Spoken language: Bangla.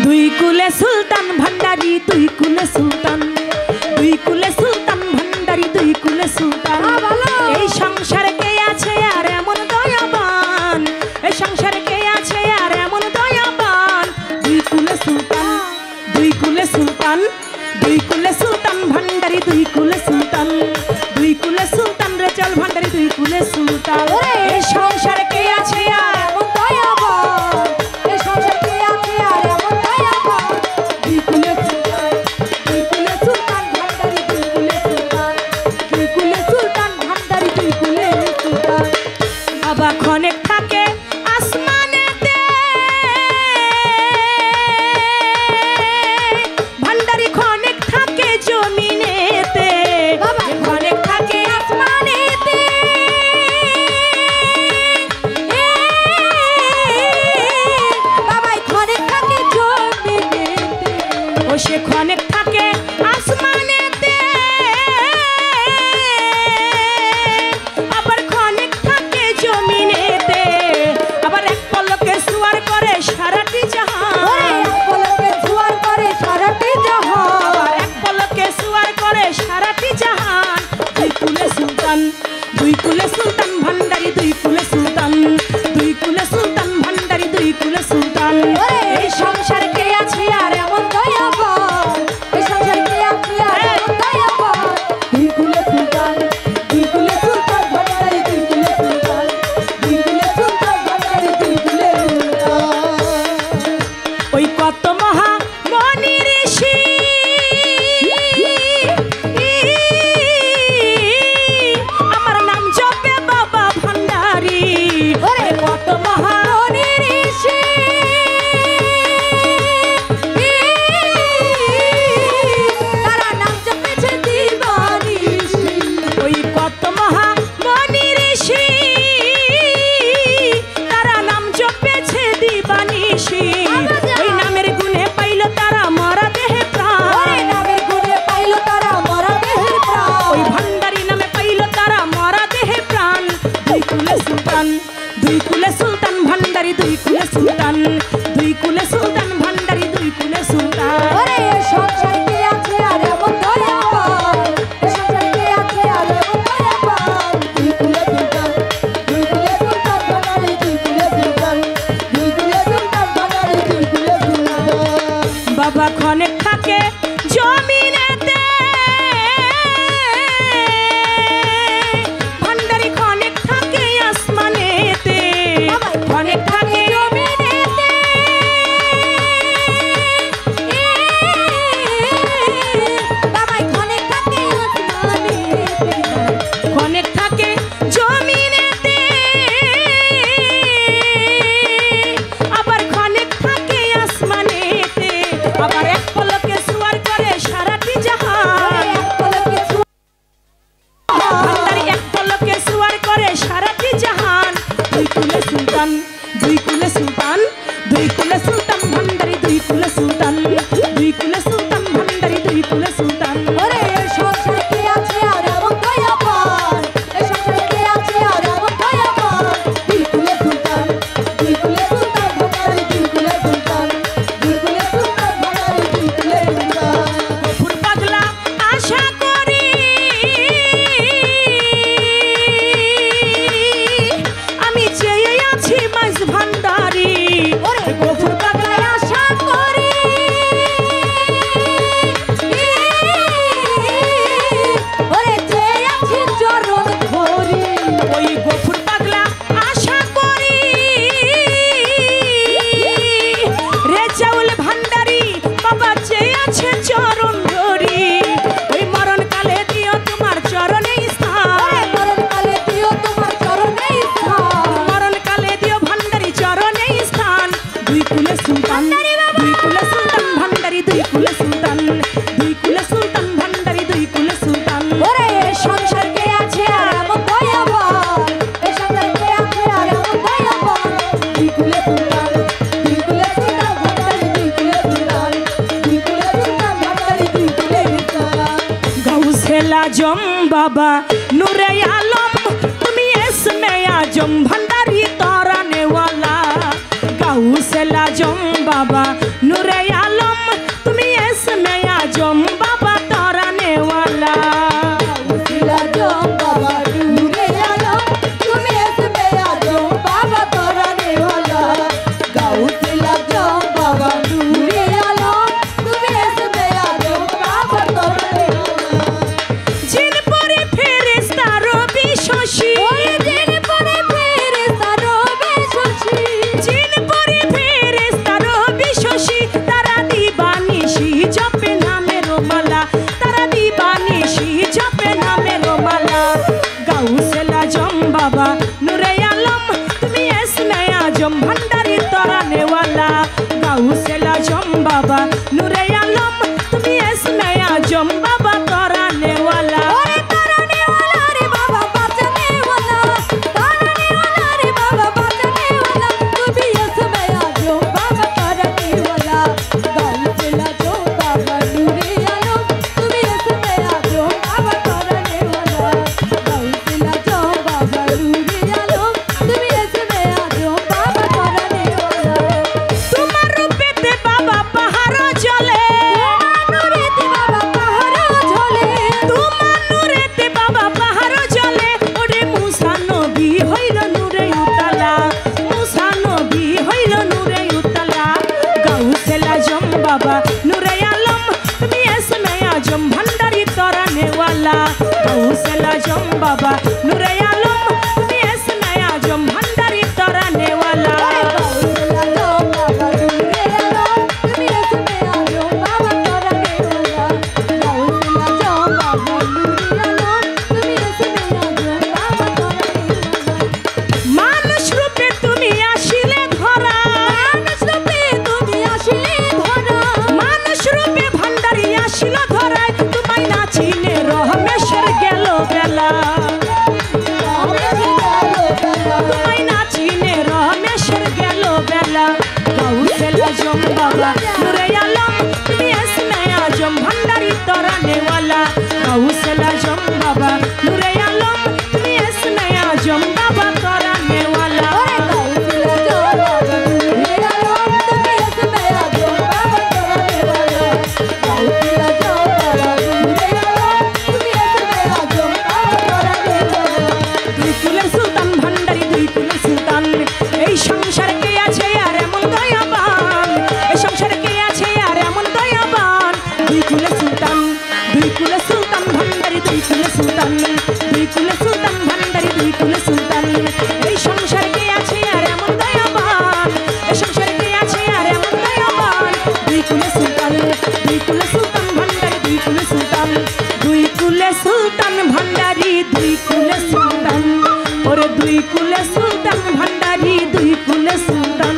দুই কুলে সুলতান ভান্ডারি দুই কুলে সুলতান, দুই কুলে সুলতান ভান্ডারি দুই কুলে সুলতান। এই সংসারে কে আছে আর এমন দয়াবান, এই সংসারে কে আছে আর এমন দয়াবান। দুই কুলে সুলতান, দুই কুলে সুলতান, দুই কুলে সুলতান ভান্ডারি দুই কুলে সুলতান, দুই কুলে সুলতান রে চল ভান্ডারি দুই কুলে সুলতান। এই সংসারে কে আছে আর এমন দয়াবান, এই সংসারে কে আছে আর এমন দয়াবান। দুই কুলে সুলতান, দুই কুলে সুলতান ভান্ডারি দুই কুলে সুলতান, দুই কুলে সুলতান ভান্ডারি দুই কুলে সুলতান। বাবা ক্ষণেক থাকে আসমানেতে, ভান্ডারি ক্ষণেক থাকে জমিনেতে, বাবা ক্ষণেক থাকে আসমানেতে, বাবা ক্ষণেক থাকে জমিনেতে, ও সে ক্ষণেক থাকে আসমানেতে, আবার ক্ষণেক থাকে জমিনেতে, আবার এক পলকে সুয়ার করে সারাটি জাহান, এক পলকে সুয়ার করে সারাটি জাহান, এক পলকে সুয়ার করে সারাটি জাহান। দুই কুলে সুলতান, দুই কুলে সুলতান ভান্ডারি দুই কুলে সুলতান, দুই কুলে সুলতান ভান্ডারি দুই কুলে সুলতান। এই সংসারে কে আছে আর এমন দয়াবান, এই সংসারে কে আছে আর এমন দয়াবান। দুই কুলে সুলতান, দুই কুলে সুলতান ভান্ডারি দুই কুলে সুলতান, দুই কুলে সুলতান ভান্ডারি দুই কুলে সুলতান। ওই কত মহা মনি ঋষি আমার নাম জপে বাবা ভান্ডারি, কত মহা মনি ঋষি তারা নাম জপেছে দিবানিশি। ওই কত মহা মনি ঋষি তারা নাম জপেছে দিবানিশি। ওই নামের গুণে পাইল তারা মরা দেহে প্রাণ, নামের গুণে পাইল তারা মরা দেহে প্রাণ, ওই ভান্ডারি নামে পাইল তারা মরা দেহে প্রাণ। দুই কুলে সুলতান, দুই কুলে সুলতান ভান্ডারি দুই কুলে সুলতান, দুই কুলে সুলতান ভান্ডারি দুই কুলে সুলতান। ওরে সংসারে কে আছে আর এমন দয়াবান, সংসারে কে আছে আর এমন দয়াবান। দুই কুলে সুলতান, দুই কুলে সুলতান ভান্ডারি দুই কুলে সুলতান, দুই কুলে সুলতান ভান্ডারি দুই কুলে সুলতান। বাবা ক্ষণেক থাকে জমিনেতে, ভান্ডারি ক্ষণেক থাকে আসমানেতে, ক্ষণেক থাকে জমিনেতে, বাবাই ক্ষণেক থাকে আসমানেতে, ক্ষণেক থাকে জমিনেতে, আবার ক্ষণেক থাকে আসমানেতে, আবার এক পলকে সুয়ার করে সারাটি জাহান, এক পলকে ভান্ডারি এক পলকে সুয়ার করে সারাটি জাহান। দুই কুলে সুলতান, দুই কুলে সুলতান, দুই কুলে সুলতান ভান্ডারি দুই কুলে সুলতান, দুই কুলে সুলতান ভান্ডারি দুই কুলে সুলতান। ওরে সংসারে কে আছে আর এমন দয়াবান, এই সংসারে কে আছে আর এমন দয়াবান। দুই কুলে সুলতান, দুই কুলে সুলতান ভান্ডারি দুই কুলে সুলতান, দুই কুলে সুলতান ভান্ডারি দুই কুলে সুলতান। গফুর পাগলা আশা করি আমি চেয়ে আছি মাঝ ভান্ডারি, ওরে গফুর পাগলা আশা করি ওরে চেয়ে আছি চরণ ধরি। ওই গফুর পাগলা আশা করি রে চাউল ভান্ডারি বাবা চেয়ে আছে চরণ ধরি। ওই মরণকালে দিও তোমার চরণে স্থান, মরণকালে দিও তোমার চরণে স্থান, মরণকালে দিও ভান্ডারি চরণে স্থান। দুই কুলে সুলতান, দুই কুলে সুলতান ভান্ডারি দুই কুলে সুলতান, দুই কুলে সুলতান ভান্ডারি দুই কুলে সুলতান। ওরে সংসার কে আছে আর এমন দয়াবান, এই সংসার কে আছে আর এমন দয়াবান। দুই কুলে সুলতান, দুই কুলে সুলতান ভান্ডারি দুই কুলে সুলতান, দুই কুলে সুলতান ভান্ডারি দুই কুলে সুলতান। গাউসেল আজম বাবা নূরে আলম তুমি এসমে আজম ভান্ডারি তারানে वाला গাউসেল আজম বাবা নূরে আলম তুমি এসমে আজম বাবা তরানেওয়ালা বাবা নূরে আলম তুমি এসমে আজম ভান্ডারি তরানেওয়ালা গাউসুল আজম বাবা নূরে আলম তুমি এসমে আজম বাবা তরানেওয়ালা রে বাবা বাঁচানেওয়ালা তরানেওয়ালা রে বাবা বাঁচানেওয়ালা তুমি এসমে আজম বাবা তরানেওয়ালা গাউসুল আজম বাবা নূরে আলম তুমি এসমে আজম বাবা তরানেওয়ালা গাউসুল আজম বাবা তোমার রূপেতে বাবা পাহাড় জ্বলে তোমার নূরেতে বাবা পাহাড় জ্বলে ওরে মুসা নবী হইল নূরে উতলা মুসা নবী হইল নূরে উতলা গাউসুল আজম বাবা নূরে আলম তুমি এসমে আজম ভান্ডারি তরানেওয়ালা গাউসুল আজম বাবা নূরে আলম তুমি এসমে আজম ভান্ডারি তরানেওয়ালা মানুষ রূপে তুমি আসিলে ধরা মানুষ রূপে ভান্ডারি আসিল ধরায় তোমায় নাচিনে রহমেশের গেল বেলা তোমায় নাচিনে রহমেশের গেল বেলা গাউসুল আজম বাবা নূরে আলম তুমি এসমে আজম ভান্ডারি তরানেওয়ালা গাউসুল আজম বাবা নূরে আলম তুমি এসমে আজম বাবা তরানেওয়ালা দুই কুলের সুলতান ভান্ডারি দুই কুলের সুলতান এই সংসারে কে আছে আর এমন দয়াবান এই সংসারে কে আছে আর এমন দয়াবান দুই কুলের সুলতান ভান্ডারি দুই কুলের সুলতান দুই কুলের সুলতান ভান্ডারি দুই কুলের সুলতান এই সংসারে কে আছে আর এমন দয়াবান এই সংসারে কে আছে আর এমন দয়াবান দুই কুলের সুলতান ভান্ডারি দুই কুলের সুলতান দুই কুলের সুলতান ভান্ডারি দুই কুলের সুলতান ওরে দুই কুলের সুলতান ভান্ডারি দুই কুলের সুলতান